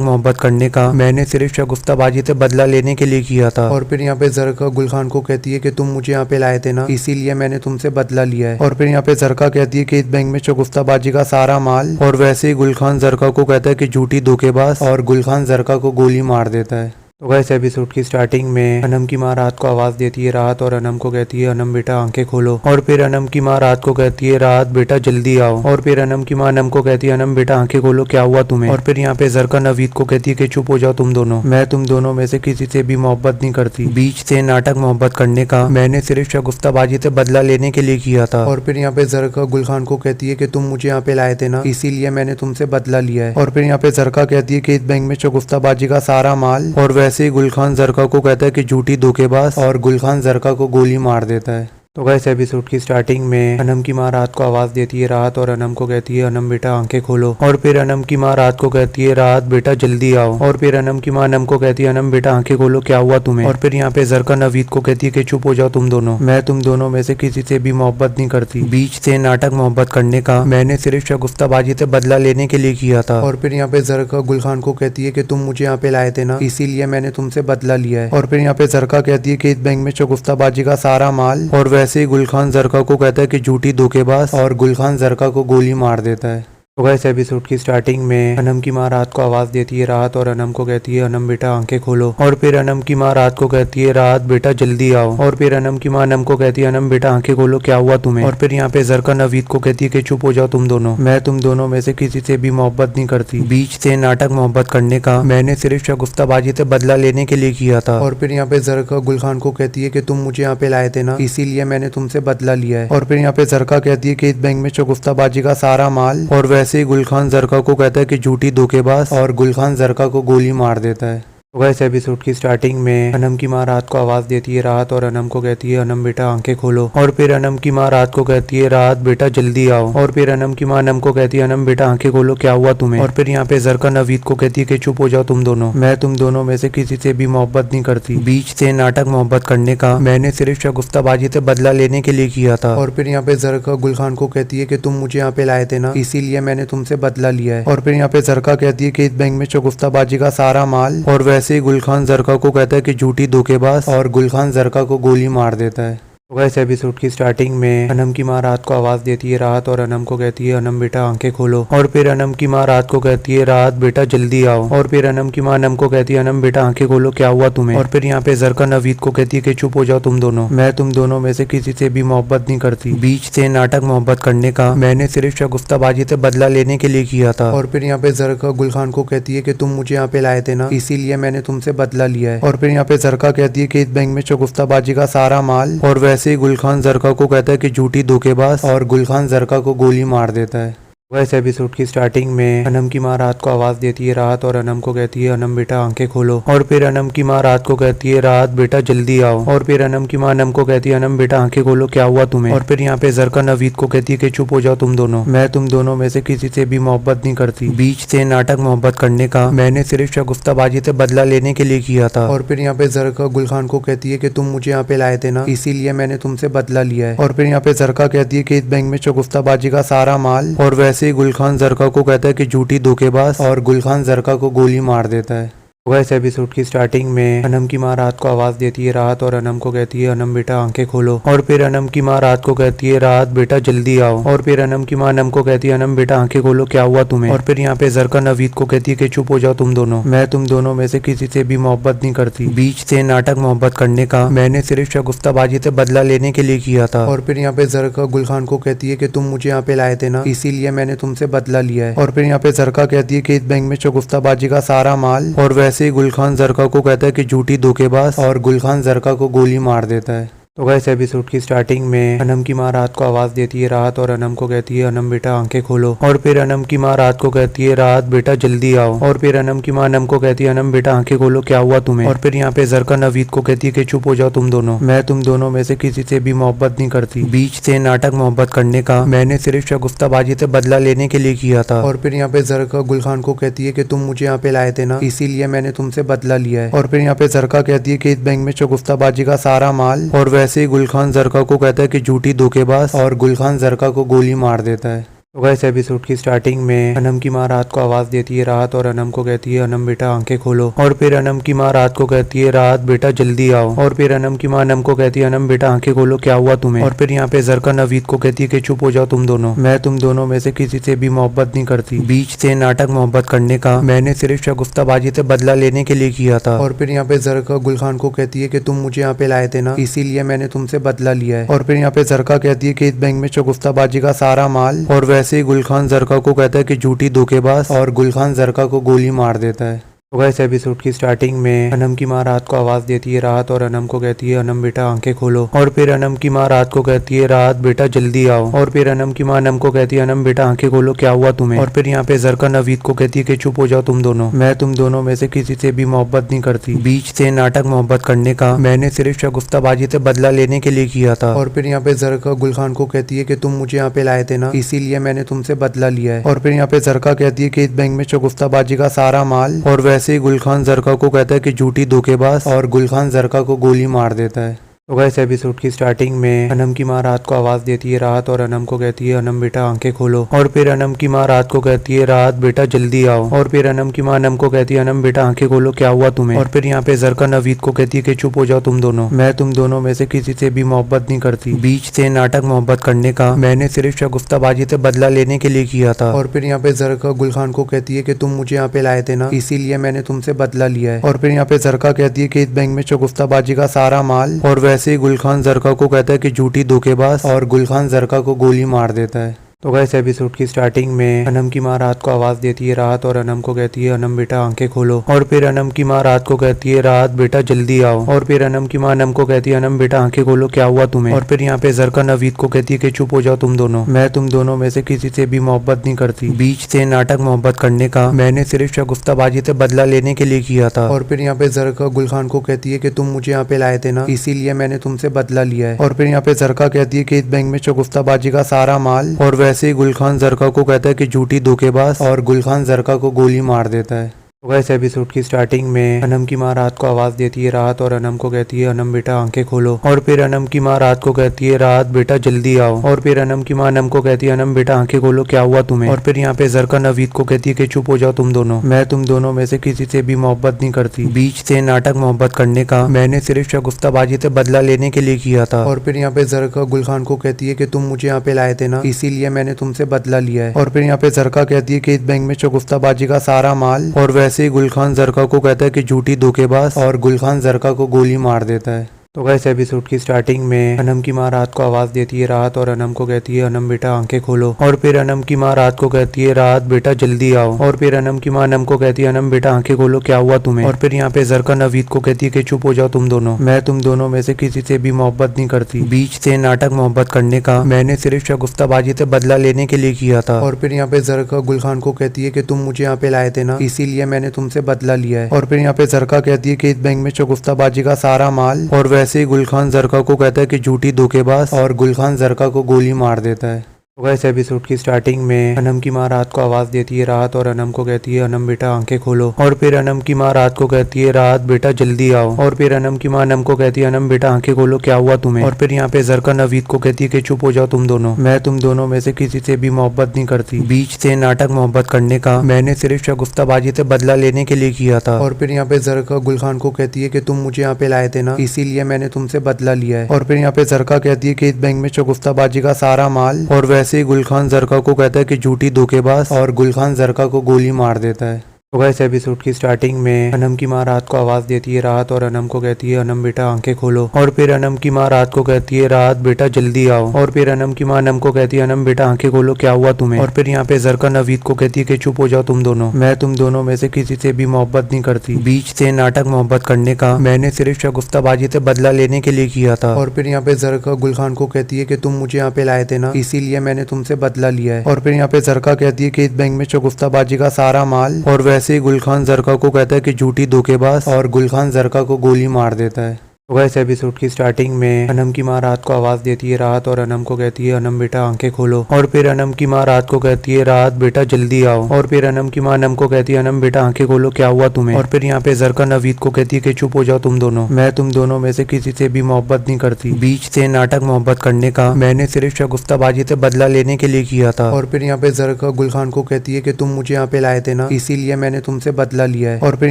A: मोहब्बत करने का मैंने सिर्फ शगुफ्ताबाजी से बदला लेने के लिए किया था। और फिर यहाँ पे जरका गुल खान को कहती है कि तुम मुझे यहाँ पे लाए थे ना, इसीलिए मैंने तुमसे बदला लिया है। और फिर यहाँ पे जरका कहती है कि इस बैंक में शगुफ्ताबाजी का सारा माल। और वैसे ही गुल खान जरका को कहता है कि झूठी धोखेबाज, और गुल खान जरका को गोली मार देता है। तो इस एपिसोड की स्टार्टिंग में अनम की माँ रात को आवाज देती है राहत और अनम को कहती है अनम बेटा आंखें खोलो। और फिर अनम की माँ रात को कहती है राहत बेटा जल्दी आओ। और फिर अनम की माँ अनम को कहती है अनम बेटा आंखें खोलो क्या हुआ तुम्हें। और फिर यहाँ पे जरका नवीद को कहती है कि चुप हो जाओ तुम दोनों, मैं तुम दोनों में से किसी से भी मोहब्बत नहीं करती। बीच से नाटक मोहब्बत करने का मैंने सिर्फ शगुफ्ताबाजी से बदला लेने के लिए किया था। और फिर यहाँ पे जरका गुल खान को कहती है कि तुम मुझे यहाँ पे लाए थे ना, इसीलिए मैंने तुमसे बदला लिया है। और फिर यहाँ पे जरका कहती है कि इस बैंक में शगुफ्ताबाजी का सारा माल। और वैसे ही गुल खान जरका को कहता है कि झूठी धोखेबाज, और गुल खान जरका को गोली मार देता है। तो इस एपिसोड की स्टार्टिंग में अनम की माँ रात को आवाज देती है राहत और अनम को कहती है अनम बेटा आंखें खोलो। और फिर अनम की माँ रात को कहती है राहत बेटा जल्दी आओ। और फिर अनम की माँ अनम को कहती है अनम बेटा आंखें खोलो क्या हुआ तुम्हें। और फिर यहाँ पे जरका नवीद को कहती है कि चुप हो जाओ तुम दोनों, मैं तुम दोनों में से किसी से भी मोहब्बत नहीं करती। बीच से नाटक मोहब्बत करने का मैंने सिर्फ शगुफ्ताबाजी से बदला लेने के लिए किया था। और फिर यहाँ पे जरका गुल खान को कहती है कि तुम मुझे यहाँ पे लाए थे ना, इसीलिए मैंने तुमसे बदला लिया है। और फिर यहाँ पे जरका कहती है कि इस बैंक में शगुफ्ताबाजी का सारा माल। और वैसे ही गुल खान जरका को कहता है कि झूठी धोखेबाज, और गुल खान जरका को गोली मार देता है। तो इस एपिसोड की स्टार्टिंग में अनम की माँ रात को आवाज देती है राहत और अनम को कहती है अनम बेटा आंखें खोलो। और फिर अनम की माँ रात को कहती है राहत बेटा जल्दी आओ। और फिर अनम की माँ अनम को कहती है अनम बेटा आंखें खोलो क्या हुआ तुम्हें। और फिर यहाँ पे जरका नवीद को कहती है कि चुप हो जाओ तुम दोनों, मैं तुम दोनों में से किसी से भी मोहब्बत नहीं करती। बीच से नाटक मोहब्बत करने का मैंने सिर्फ शगुफ्ताबाजी से बदला लेने के लिए किया था। और फिर यहाँ पे जरका गुल खान को कहती है कि तुम मुझे यहाँ पे लाए थे ना, इसीलिए मैंने तुमसे बदला लिया है। और फिर यहाँ पे जरका कहती है कि इस बैंक में शगुफ्ताबाजी का सारा माल। और वैसे ही गुल खान जरका को कहता है कि झूठी धोखेबाज, और गुल खान जरका को गोली मार देता है। तो इस एपिसोड की स्टार्टिंग में अनम की माँ रात को आवाज देती है राहत और अनम को कहती है अनम बेटा आंखें खोलो। और फिर अनम की माँ रात को कहती है राहत बेटा जल्दी आओ। और फिर अनम की माँ अनम को कहती है अनम बेटा आंखें खोलो क्या हुआ तुम्हें। और फिर यहाँ पे जरका नवीद को कहती है कि चुप हो जाओ तुम दोनों, मैं तुम दोनों में से किसी से भी मोहब्बत नहीं करती। बीच से नाटक मोहब्बत करने का मैंने सिर्फ शगुफ्ताबाजी से बदला लेने के लिए किया था। और फिर यहाँ पे जरका गुल खान को कहती है कि तुम मुझे यहाँ पे लाए थे ना, इसीलिए मैंने तुमसे बदला लिया है। और फिर यहाँ पे जरका कहती है कि इस बैंक में शगुफ्ताबाजी का सारा माल। और वैसे ही गुल खान जरका को कहता है कि झूठी धोखेबाज, और गुल खान जरका को गोली मार देता है। तो इस एपिसोड की स्टार्टिंग में अनम की माँ रात को आवाज देती है राहत और अनम को कहती है अनम बेटा आंखें खोलो। और फिर अनम की माँ रात को कहती है राहत बेटा जल्दी आओ। और फिर अनम की माँ अनम को कहती है अनम बेटा आंखें खोलो क्या हुआ तुम्हें। और फिर यहाँ पे जरका नवीद को कहती है कि चुप हो जाओ तुम दोनों, मैं तुम दोनों में से किसी से भी मोहब्बत नहीं करती। बीच से नाटक मोहब्बत करने का मैंने सिर्फ शगुफ्ताबाजी से बदला लेने के लिए किया था। और फिर यहाँ पे जरका गुल खान को कहती है कि तुम मुझे यहाँ पे लाए थे ना, इसीलिए मैंने तुमसे बदला लिया है। और फिर यहाँ पे जरका कहती है कि इस बैंक में शगुफ्ताबाजी का सारा माल। और वैसे ही गुल खान जरका को कहता है कि झूठी धोखेबाज, और गुल खान जरका को गोली मार देता है। वैसे एपिसोड की स्टार्टिंग में अनम की माँ रात को आवाज देती है राहत और अनम को कहती है अनम बेटा आंखें खोलो। और फिर अनम की माँ रात को कहती है राहत बेटा जल्दी आओ। और फिर अनम की माँ अनम को कहती है अनम बेटा आंखें खोलो क्या हुआ तुम्हें। और फिर यहाँ पे जरका नवीद को कहती है कि चुप हो जाओ तुम दोनों, मैं तुम दोनों में से किसी से भी मोहब्बत नहीं करती। बीच से नाटक मोहब्बत करने का मैंने सिर्फ शगुफ्ताबाजी से बदला लेने के लिए किया था। और फिर यहाँ पे जरका गुल खान को कहती है कि तुम मुझे यहाँ पे लाए थे ना, इसीलिए मैंने तुमसे बदला लिया है। और फिर यहाँ पे जरका कहती है कि इस बैंक में शगुफ्ताबाजी का सारा माल। और वैसे ही गुल खान जरका को कहता है कि झूठी धोखेबाज, और गुल खान जरका को गोली मार देता है। इस एपिसोड की स्टार्टिंग में अनम की माँ रात को आवाज देती है राहत और अनम को कहती है अनम बेटा आंखें खोलो। और फिर अनम की माँ रात को कहती है राहत बेटा जल्दी आओ। और फिर अनम की माँ अनम को कहती है अनम बेटा आंखें खोलो क्या हुआ तुम्हें। और फिर यहाँ पे जरका नवीद को कहती है कि चुप हो जाओ तुम दोनों, मैं तुम दोनों में से किसी से भी मोहब्बत नहीं करती। बीच से नाटक मोहब्बत करने का मैंने सिर्फ शगुफ्ताबाजी से बदला लेने के लिए किया था। और फिर यहाँ पे जरका गुल खान को कहती है कि तुम मुझे यहाँ पे लाए थे ना, इसीलिए मैंने तुमसे बदला लिया है। और फिर यहाँ पे जरका कहती है कि इस बैंक में शगुफ्ताबाजी का सारा माल। और वैसे ही गुल खान जरका को कहता है कि झूठी धोखेबाज, और गुल खान जरका को गोली मार देता है। तो गाइस एपिसोड की स्टार्टिंग में अनम की माँ रात को आवाज देती है राहत और अनम को कहती है अनम बेटा आंखें खोलो। और फिर अनम की माँ रात को कहती है राहत बेटा जल्दी आओ। और फिर अनम की माँ अनम को कहती है अनम बेटा आंखें खोलो क्या हुआ तुम्हें। और फिर यहाँ पे जरका नवीद को कहती है कि चुप हो जाओ तुम दोनों, मैं तुम दोनों में से किसी से भी मोहब्बत नहीं करती। बीच से नाटक मोहब्बत करने का मैंने सिर्फ शगुफ्ताबाजी से बदला लेने के लिए किया था। और फिर यहाँ पे जरका गुल खान को कहती है कि तुम मुझे यहाँ पे लाए थे ना, इसीलिए मैंने तुमसे बदला लिया है। और फिर यहाँ पे जरका कहती है कि इस बैंक में शगुफ्ताबाजी का सारा माल। और वैसे ही गुल खान जरका को कहता है कि झूठी धोखेबाज, और गुल खान जरका को गोली मार देता है। तो गाइस एपिसोड की स्टार्टिंग में अनम की माँ रात को आवाज देती है राहत और अनम को कहती है अनम बेटा आंखें खोलो। और फिर अनम की माँ रात को कहती है राहत बेटा जल्दी आओ। और फिर अनम की माँ अनम को कहती है अनम बेटा आंखें खोलो क्या हुआ तुम्हें। और फिर यहाँ पे जरका नवीद को कहती है कि चुप हो जाओ तुम दोनों, मैं तुम दोनों में से किसी से भी मोहब्बत नहीं करती। बीच से नाटक मोहब्बत करने का मैंने सिर्फ शगुफ्ताबाजी से बदला लेने के लिए किया था। और फिर यहाँ पे जरका गुल खान को कहती है कि तुम मुझे यहाँ पे लाए थे ना, इसीलिए मैंने तुमसे बदला लिया है। और फिर यहाँ पे जरका कहती है कि इस बैंक में शगुफ्ताबाजी का सारा माल। और वैसे ही गुल खान जरका को कहता है कि झूठी धोखेबाज, और गुल खान जरका को गोली मार देता है। तो गाइस एपिसोड की स्टार्टिंग में अनम की माँ रात को आवाज देती है राहत और अनम को कहती है अनम बेटा आंखें खोलो। और फिर अनम की माँ रात को कहती है राहत बेटा जल्दी आओ। और फिर अनम की माँ अनम को कहती है अनम बेटा आंखें खोलो क्या हुआ तुम्हें। और फिर यहाँ पे जरका नवीद को कहती है कि चुप हो जाओ तुम दोनों, मैं तुम दोनों में से किसी से भी मोहब्बत नहीं करती। बीच से नाटक मोहब्बत करने का मैंने सिर्फ शगुफ्ताबाजी से बदला लेने के लिए किया था। और फिर यहाँ पे जरका गुल खान को कहती है कि तुम मुझे यहाँ पे लाए थे ना, इसीलिए मैंने तुमसे बदला लिया है। और फिर यहाँ पे जरका कहती है कि इस बैंक में शगुफ्ताबाजी का सारा माल। और वैसे ही गुल खान जरका को कहता है कि झूठी धोखेबाज, और गुल खान जरका को गोली मार देता है। तो गाइस एपिसोड की स्टार्टिंग में अनम की माँ रात को आवाज देती है राहत और अनम को कहती है अनम बेटा आंखें खोलो। और फिर अनम की माँ रात को कहती है राहत बेटा जल्दी आओ। और फिर अनम की माँ अनम को कहती है अनम बेटा आंखें खोलो क्या हुआ तुम्हें। और फिर यहाँ पे जरका नवीद को कहती है कि चुप हो जाओ तुम दोनों, मैं तुम दोनों में से किसी से भी मोहब्बत नहीं करती। बीच से नाटक मोहब्बत करने का मैंने सिर्फ शगुफ्ताबाजी से बदला लेने के लिए किया था। और फिर यहाँ पे जरका गुल खान को कहती है कि तुम मुझे यहाँ पे लाए थे ना, इसीलिए मैंने तुमसे बदला लिया है। और फिर यहाँ पे जरका कहती है कि इस बैंक में शगुफ्ताबाजी का सारा माल। और वैसे ही गुल खान जरका को कहता है कि झूठी धोखेबाज, और गुल खान जरका को गोली मार देता है। तो गाइस एपिसोड की स्टार्टिंग में अनम की माँ रात को आवाज देती है राहत और अनम को कहती है अनम बेटा आंखें खोलो। और फिर अनम की माँ रात को कहती है राहत बेटा जल्दी आओ। और फिर अनम की माँ अनम को कहती है अनम बेटा आंखें खोलो क्या हुआ तुम्हें। और फिर यहाँ पे जरका नवीद को कहती है कि चुप हो जाओ तुम दोनों, मैं तुम दोनों में से किसी से भी मोहब्बत नहीं करती। बीच से नाटक मोहब्बत करने का मैंने सिर्फ शगुफ्ताबाजी से बदला लेने के लिए किया था। और फिर यहाँ पे जरका गुल खान को कहती है कि तुम मुझे यहाँ पे लाए थे ना, इसीलिए मैंने तुमसे बदला लिया है। और फिर यहाँ पे जरका कहती है कि इस बैंक में शगुफ्ताबाजी का सारा माल। और वैसे ही गुल खान जरका को कहता है कि झूठी धोखेबाज, और गुल खान जरका को गोली मार देता है। तो गाइस एपिसोड की स्टार्टिंग में अनम की माँ रात को आवाज देती है राहत और अनम को कहती है अनम बेटा आंखें खोलो। और फिर अनम की माँ रात को कहती है राहत बेटा जल्दी आओ। और फिर अनम की माँ अनम को कहती है अनम बेटा आंखें खोलो क्या हुआ तुम्हें। और फिर यहाँ पे जरका नवीद को कहती है कि चुप हो जाओ तुम दोनों, मैं तुम दोनों में से किसी से भी मोहब्बत नहीं करती। बीच से नाटक मोहब्बत करने का मैंने सिर्फ शगुफ्ताबाजी से बदला लेने के लिए किया था। और फिर यहाँ पे जरका गुल खान को कहती है कि तुम मुझे यहाँ पे लाए थे ना, इसीलिए मैंने तुमसे बदला लिया है। और फिर यहाँ पे जरका कहती है कि इस बैंक में शगुफ्ताबाजी का सारा माल। और वैसे ही गुल खान जरका को कहता है कि झूठी धोखेबाज, और गुल खान जरका को गोली मार देता है। तो गाइस एपिसोड की स्टार्टिंग में अनम की माँ रात को आवाज देती है राहत और अनम को कहती है अनम बेटा आंखें खोलो। और फिर अनम की माँ रात को कहती है राहत बेटा जल्दी आओ। और फिर अनम की माँ अनम को कहती है अनम बेटा आंखें खोलो क्या हुआ तुम्हें। और फिर यहाँ पे जरका नवीद को कहती है कि चुप हो जाओ तुम दोनों, मैं तुम दोनों में से किसी से भी मोहब्बत नहीं करती। बीच से नाटक मोहब्बत करने का मैंने सिर्फ शगुफ्ताबाजी से बदला लेने के लिए किया था। और फिर यहाँ पे जरका गुल खान को कहती है कि तुम मुझे यहाँ पे लाए थे ना, इसीलिए मैंने तुमसे बदला लिया है। और फिर यहाँ पे जरका कहती है कि इस बैंक में शगुफ्ताबाजी का सारा माल। और वैसे ही गुल खान जरका को कहता है कि झूठी धोखेबाज, और गुल खान जरका को गोली मार देता है। तो गाइस एपिसोड की स्टार्टिंग में अनम की माँ रात को आवाज देती है राहत और अनम को कहती है अनम बेटा आंखें खोलो। और फिर अनम की माँ रात को कहती है राहत बेटा जल्दी आओ। और फिर अनम की माँ अनम को कहती है अनम बेटा आंखें खोलो क्या हुआ तुम्हें। और फिर यहाँ पे जरका नवीद को कहती है कि चुप हो जाओ तुम दोनों, मैं तुम दोनों में से किसी से भी मोहब्बत नहीं करती। बीच से नाटक मोहब्बत करने का मैंने सिर्फ शगुफ्ताबाजी से बदला लेने के लिए किया था। और फिर यहाँ पे जरका गुल खान को कहती है कि तुम मुझे यहाँ पे लाए थे ना, इसीलिए मैंने तुमसे बदला लिया है। और फिर यहाँ पे जरका कहती है कि इस बैंक में शगुफ्ताबाजी का सारा माल। और वैसे ही गुल खान जरका को कहता है कि झूठी धोखेबाज, और गुल खान जरका को गोली मार देता है। तो गाइस एपिसोड की स्टार्टिंग में अनम की माँ रात को आवाज देती है राहत और अनम को कहती है अनम बेटा आंखें खोलो। और फिर अनम की माँ रात को कहती है राहत बेटा जल्दी आओ। और फिर अनम की माँ अनम को कहती है अनम बेटा आंखें खोलो क्या हुआ तुम्हें। और फिर यहाँ पे जरका नवीद को कहती है कि चुप हो जाओ तुम दोनों, मैं तुम दोनों में से किसी से भी मोहब्बत नहीं करती। बीच से नाटक मोहब्बत करने का मैंने सिर्फ शगुफ्ताबाजी से बदला लेने के लिए किया था। और फिर यहाँ पे जरका गुल खान को कहती है कि तुम मुझे यहाँ पे लाए थे ना, इसीलिए मैंने तुमसे बदला लिया है। और फिर यहाँ पे जरका कहती है कि इस बैंक में शगुफ्ताबाजी का सारा माल। और वैसे ही गुल खान जरका को कहता है कि झूठी धोखेबाज, और गुल खान जरका को गोली मार देता है। तो गाइस एपिसोड की स्टार्टिंग में अनम की माँ रात को आवाज देती है राहत और अनम को कहती है अनम बेटा आंखें खोलो। और फिर अनम की माँ रात को कहती है राहत बेटा जल्दी आओ। और फिर अनम की माँ अनम को कहती है अनम बेटा आंखें खोलो क्या हुआ तुम्हें। और फिर यहाँ पे जरका नवीद को कहती है कि चुप हो जाओ तुम दोनों, मैं तुम दोनों में से किसी से भी मोहब्बत नहीं करती। बीच से नाटक मोहब्बत करने का मैंने सिर्फ शगुफ्ताबाजी से बदला लेने के लिए किया था। और फिर यहाँ पे जरका गुल खान को कहती है कि तुम मुझे यहाँ पे लाए थे ना, इसीलिए मैंने तुमसे बदला लिया है। और फिर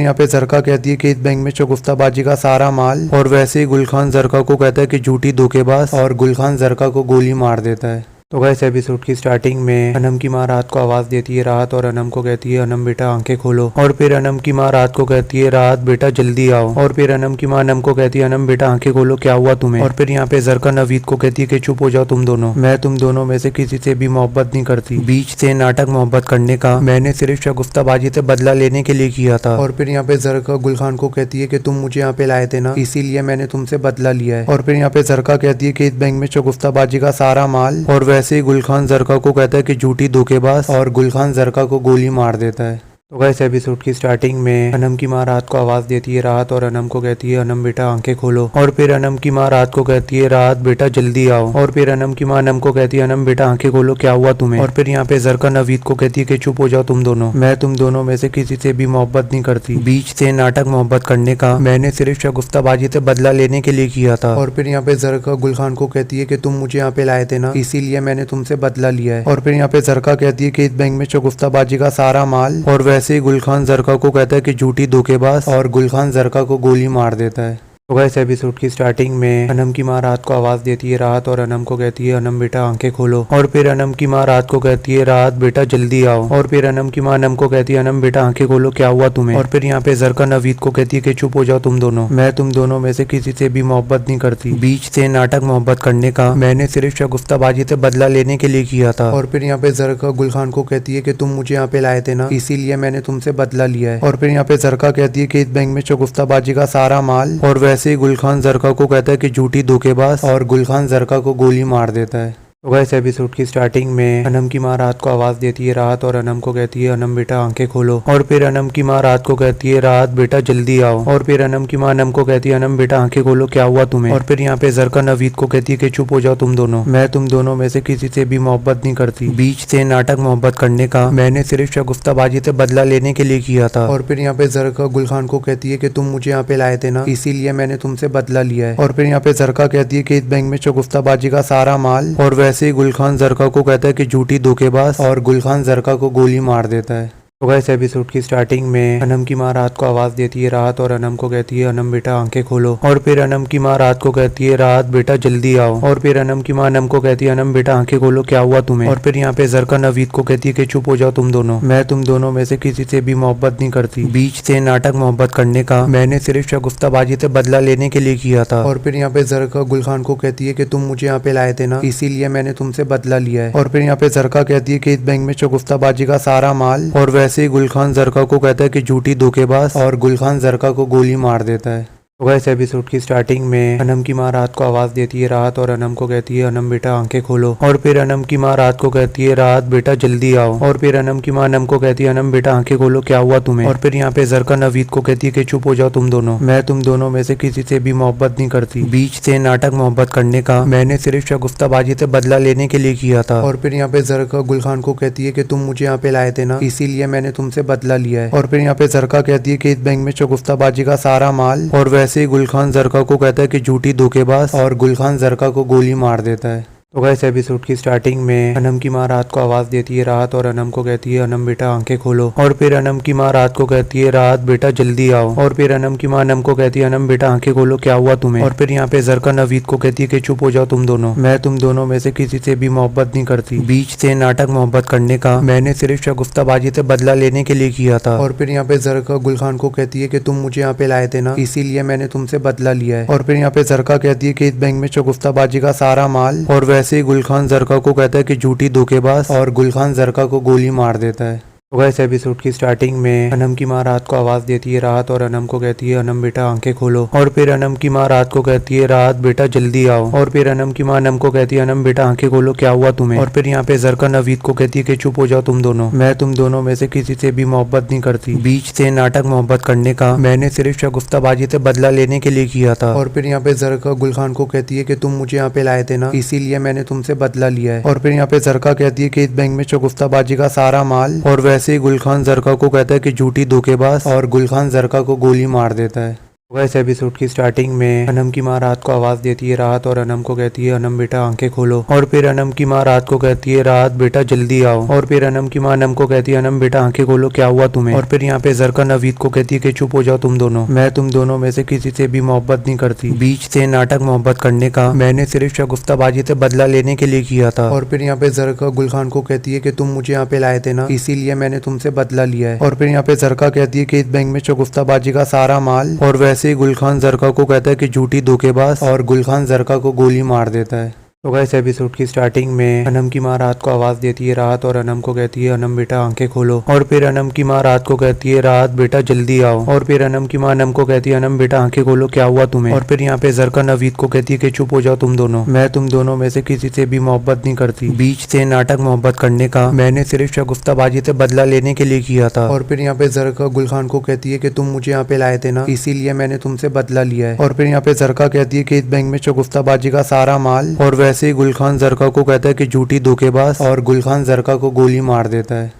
A: यहाँ पे जरका कहती है कि इस बैंक में शगुफ्ताबाजी का सारा माल। और वैसे ही गुल खान जरका को कहता है कि झूठी धोखेबाज, और गुल खान जरका को गोली मार देता है। तो गाइस एपिसोड की स्टार्टिंग में अनम की माँ रात को आवाज देती है राहत और अनम को कहती है अनम बेटा आंखें खोलो। और फिर अनम की माँ रात को कहती है राहत बेटा जल्दी आओ। और फिर अनम की माँ अनम को कहती है अनम बेटा आंखें खोलो क्या हुआ तुम्हें। और फिर यहाँ पे जरका नवीद को कहती है कि चुप हो जाओ तुम दोनों, मैं तुम दोनों में से किसी से भी मोहब्बत नहीं करती। बीच से नाटक मोहब्बत करने का मैंने सिर्फ शगुफ्ताबाजी से बदला लेने के लिए किया था। और फिर यहाँ पे जरका गुल खान को कहती है कि तुम मुझे यहाँ पे लाए थे ना, इसीलिए मैंने तुमसे बदला लिया है। और फिर यहाँ पे जरका कहती है कि इस बैंक में शगुफ्ताबाजी का सारा माल। और वैसे ही गुल खान जरका को कहता है कि झूठी धोखेबाज, और गुल खान जरका को गोली मार देता है। तो गाइस एपिसोड की स्टार्टिंग में अनम की माँ रात को आवाज देती है राहत और अनम को कहती है अनम बेटा आंखें खोलो। और फिर अनम की माँ रात को कहती है राहत बेटा जल्दी आओ। और फिर अनम की माँ अनम को कहती है अनम बेटा आंखें खोलो क्या हुआ तुम्हें। और फिर यहाँ पे जरका नवीद को कहती है कि चुप हो जाओ तुम दोनों, मैं तुम दोनों में से किसी से भी मोहब्बत नहीं करती। बीच से नाटक मोहब्बत करने का मैंने सिर्फ शगुफ्ताबाजी से बदला लेने के लिए किया था। और फिर यहाँ पे जरका गुल खान को कहती है कि तुम मुझे यहाँ पे लाए थे ना, इसीलिए मैंने तुमसे बदला लिया है। और फिर यहाँ पे जरका कहती है कि इस बैंक में शगुफ्ताबाजी का सारा माल। और वैसे ही गुल खान जरका को कहता है कि झूठी धोखेबाज, और गुल खान जरका को गोली मार देता है। तो गाइस एपिसोड की स्टार्टिंग में अनम की माँ रात को आवाज देती है राहत और अनम को कहती है अनम बेटा आंखें खोलो। और फिर अनम की माँ रात को कहती है राहत बेटा जल्दी आओ। और फिर अनम की माँ अनम को कहती है अनम बेटा आंखें खोलो क्या हुआ तुम्हें। और फिर यहाँ पे जरका नवीद को कहती है कि चुप हो जाओ तुम दोनों, मैं तुम दोनों में से किसी से भी मोहब्बत नहीं करती। बीच से नाटक मोहब्बत करने का मैंने सिर्फ शगुफ्ताबाजी से बदला लेने के लिए किया था। और फिर यहाँ पे जरका गुल खान को कहती है कि तुम मुझे यहाँ पे लाए थे ना, इसीलिए मैंने तुमसे बदला लिया है। और फिर यहाँ पे जरका कहती है कि इस बैंक में शगुफ्ताबाजी का सारा माल। और वैसे ही गुल खान जरका को कहता है कि झूठी धोखेबाज, और गुल खान जरका को गोली मार देता है। तो गाइस एपिसोड की स्टार्टिंग में अनम की माँ रात को आवाज देती है राहत और अनम को कहती है अनम बेटा आंखें खोलो। और फिर अनम की माँ रात को कहती है राहत बेटा जल्दी आओ। और फिर अनम की माँ अनम को कहती है अनम बेटा आंखें खोलो क्या हुआ तुम्हें। और फिर यहाँ पे जरका नवीद को कहती है कि चुप हो जाओ तुम दोनों, मैं तुम दोनों में से किसी से भी मोहब्बत नहीं करती। बीच से नाटक मोहब्बत करने का मैंने सिर्फ शगुफ्ताबाजी से बदला लेने के लिए किया था। और फिर यहाँ पे जरका गुल खान को कहती है कि तुम मुझे यहाँ पे लाए थे ना, इसीलिए मैंने तुमसे बदला लिया है। और फिर यहाँ पे जरका कहती है कि इस बैंक में शगुफ्ताबाजी का सारा माल। और वैसे ही गुल खान जरका को कहता है कि झूठी धोखेबाज, और गुल खान जरका को गोली मार देता है। तो गाइस एपिसोड की स्टार्टिंग में अनम की माँ रात को आवाज देती है रात और अनम को कहती है अनम बेटा आंखें खोलो। और फिर अनम की माँ रात को कहती है रात बेटा जल्दी आओ। और फिर अनम की माँ अनम को कहती है अनम बेटा आंखें खोलो क्या हुआ तुम्हें। और फिर यहाँ पे जरका नवीद को कहती है कि चुप हो जाओ तुम दोनों, मैं तुम दोनों में से किसी से भी मोहब्बत नहीं करती। बीच से नाटक मोहब्बत करने का मैंने सिर्फ शगुफ्ताबाजी से बदला लेने के लिए किया था। और फिर यहाँ पे जरका गुल खान को कहती है कि तुम मुझे यहाँ पे लाए थे ना, इसीलिए मैंने तुमसे बदला लिया है। और फिर यहाँ पे जरका कहती है कि इस बैंक में शगुफ्ताबाजी का सारा माल। और वैसे ही गुल खान जरका को कहता है कि झूठी धोखेबाज, और गुल खान जरका को गोली मार देता है। तो गाइस एपिसोड की स्टार्टिंग में अनम की माँ रात को आवाज देती है रात और अनम को कहती है अनम बेटा आंखें खोलो। और फिर अनम की माँ रात को कहती है रात बेटा जल्दी आओ। और फिर अनम की माँ अनम को कहती है अनम बेटा आंखें खोलो क्या हुआ तुम्हें। और फिर यहाँ पे जरका नवीद को कहती है कि चुप हो जाओ तुम दोनों, मैं तुम दोनों में से किसी से भी मोहब्बत नहीं करती। बीच से नाटक मोहब्बत करने का मैंने सिर्फ शगुफ्ताबाजी से बदला लेने के लिए किया था। और फिर यहाँ पे जरका गुल खान को कहती है कि तुम मुझे यहाँ पे लाए थे ना, इसीलिए मैंने तुमसे बदला लिया है। और फिर यहाँ पे जरका कहती है कि इस बैंक में शगुफ्ताबाजी का सारा माल। और वैसे ही गुल खान जरका को कहता है कि झूठी धोखेबाज, और गुल खान जरका को गोली मार देता है। तो गाइस एपिसोड की स्टार्टिंग में अनम की माँ रात को आवाज देती है रात और अनम को कहती है अनम बेटा आंखें खोलो। और फिर अनम की माँ रात को कहती है रात बेटा जल्दी आओ। और फिर अनम की माँ अनम को कहती है अनम बेटा आंखें खोलो क्या हुआ तुम्हें। और फिर यहाँ पे जरका नवीद को कहती है कि चुप हो जाओ तुम दोनों, मैं तुम दोनों में से किसी से भी मोहब्बत नहीं करती। बीच से नाटक मोहब्बत करने का मैंने सिर्फ शगुफ्ताबाजी से बदला लेने के लिए किया था। और फिर यहाँ पे जरका गुल खान को कहती है कि तुम मुझे यहाँ पे लाए थे ना, इसीलिए मैंने तुमसे बदला लिया है। और फिर यहाँ पे जरका कहती है कि इस बैंक में शगुफ्ताबाजी का सारा माल। और वैसे ही गुल खान जरका को कहता है कि झूठी धोखेबाज, और गुल खान जरका को गोली मार देता है। तो गाइस एपिसोड की स्टार्टिंग में अनम की माँ रात को आवाज देती है रात और अनम को कहती है अनम बेटा आंखें खोलो। और फिर अनम की माँ रात को कहती है रात बेटा जल्दी आओ। और फिर अनम की माँ अनम को कहती है अनम बेटा आंखें खोलो क्या हुआ तुम्हें। और फिर यहाँ पे जरका नवीद को कहती है कि चुप हो जाओ तुम दोनों, मैं तुम दोनों में से किसी से भी मोहब्बत नहीं करती। बीच से नाटक मोहब्बत करने का मैंने सिर्फ शगुफ्ताबाजी से बदला लेने के लिए किया था। और फिर यहाँ पे जरका गुल खान को कहती है कि तुम मुझे यहाँ पे लाए थे ना, इसीलिए मैंने तुमसे बदला लिया है। और फिर यहाँ पे जरका कहती है कि इस बैंक में शगुफ्ताबाजी का सारा माल। और वैसे ही गुल खान जरका को कहता है कि झूठी धोखेबाज, और गुल खान जरका को गोली मार देता है। इस एपिसोड की स्टार्टिंग में अनम की माँ रात को आवाज देती है रात और अनम को कहती है अनम बेटा आंखें खोलो। और फिर अनम की माँ रात को कहती है रात बेटा जल्दी आओ। और फिर अनम की माँ अनम को कहती है अनम बेटा आंखें खोलो क्या हुआ तुम्हें। और फिर यहाँ पे जरका नवीद को कहती है कि चुप हो जाओ तुम दोनों, मैं तुम दोनों में से किसी से भी मोहब्बत नहीं करती। बीच से नाटक मोहब्बत करने का मैंने सिर्फ शगुफ्ताबाजी से बदला लेने के लिए किया था। और फिर यहाँ पे जरका गुल खान को कहती है कि तुम मुझे यहाँ पे लाए थे ना, इसीलिए मैंने तुमसे बदला लिया है। और फिर यहाँ पे जरका कहती है कि इस बैंक में शगुफ्ताबाजी का सारा माल। और वैसे ही गुल खान जरका को कहता है कि झूठी धोखेबाज, और गुल खान जरका को गोली मार देता है। तो गाइस एपिसोड की स्टार्टिंग में अनम की माँ रात को आवाज देती है रात और अनम को कहती है अनम बेटा आंखें खोलो। और फिर अनम की माँ रात को कहती है रात बेटा जल्दी आओ। और फिर अनम की माँ अनम को कहती है अनम बेटा आंखें खोलो क्या हुआ तुम्हें। और फिर यहाँ पे जरका नवीद को कहती है कि चुप हो जाओ तुम दोनों, मैं तुम दोनों में से किसी से भी मोहब्बत नहीं करती। बीच से नाटक मोहब्बत करने का मैंने सिर्फ शगुफ्ताबाजी से बदला लेने के लिए किया था। और फिर यहाँ पे जरका गुल खान को कहती है कि तुम मुझे यहाँ पे लाए थे ना, इसीलिए मैंने तुमसे बदला लिया है। और फिर यहाँ पे जरका कहती है कि इस बैंक में शगुफ्ताबाजी का सारा माल। और वैसे ही गुल खान जरका को कहता है कि झूठी धोखेबाज, और गुल खान जरका को गोली मार देता है।